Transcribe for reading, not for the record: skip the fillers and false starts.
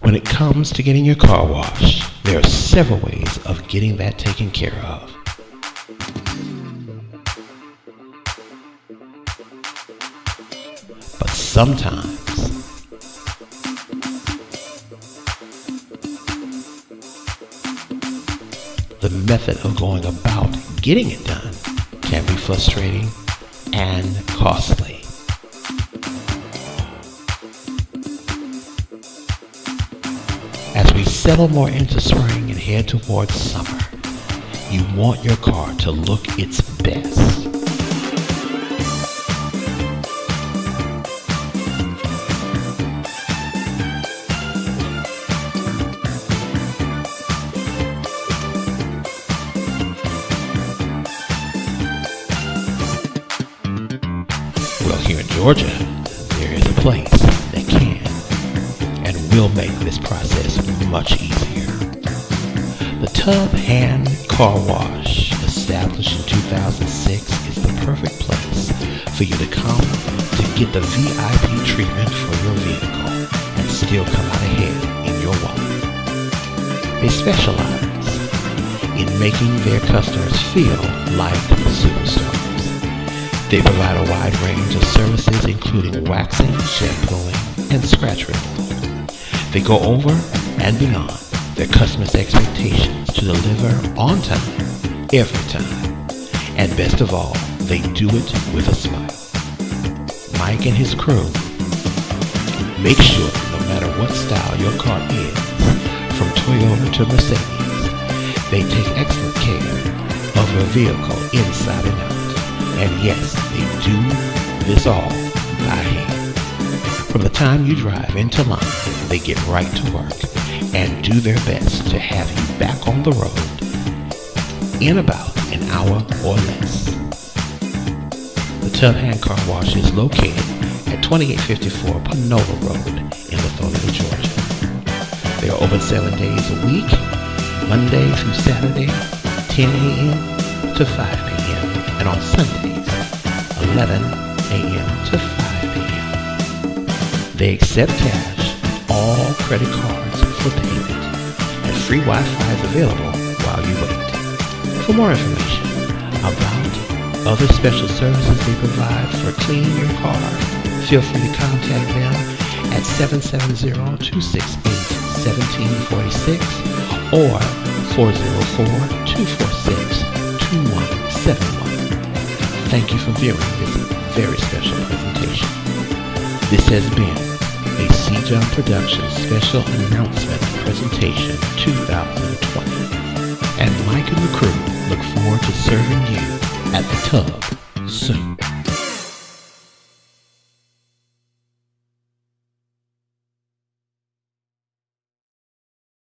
When it comes to getting your car washed, there are several ways of getting that taken care of. But sometimes the method of going about getting it done can be frustrating and costly. As we settle more into spring and head towards summer, you want your car to look its best. Well, here in Georgia, there is a place that can and will make this process much easier. The Tub Hand Car Wash, established in 2006, is the perfect place for you to come to get the VIP treatment for your vehicle and still come out ahead in your wallet. They specialize in making their customers feel like superstars. They provide a wide range of services including waxing, shampooing, and scratch removal. They go over and beyond their customers' expectations to deliver on time, every time. And best of all, they do it with a smile. Mike and his crew make sure no matter what style your car is, from Toyota to Mercedes, they take excellent care of your vehicle inside and out. And yes, they do this all by hand. From the time you drive into line, they get right to work and do their best to have you back on the road in about an hour or less. The Tub Hand Car Wash is located at 2854 Panola Rd in Lithonia, Georgia. They are open 7 days a week, Monday through Saturday, 10 a.m. to 5 p.m. and on Sundays, 11 a.m. to 5 p.m. They accept cash, all credit cards for payment, and free Wi-Fi is available while you wait. For more information about other special services they provide for cleaning your car, feel free to contact them at 770-268-1746 or 404-246-2171. Thank you for viewing this very special presentation. This has been a C-Jump Productions special announcement presentation 2020. And Mike and the crew look forward to serving you at the Tub soon.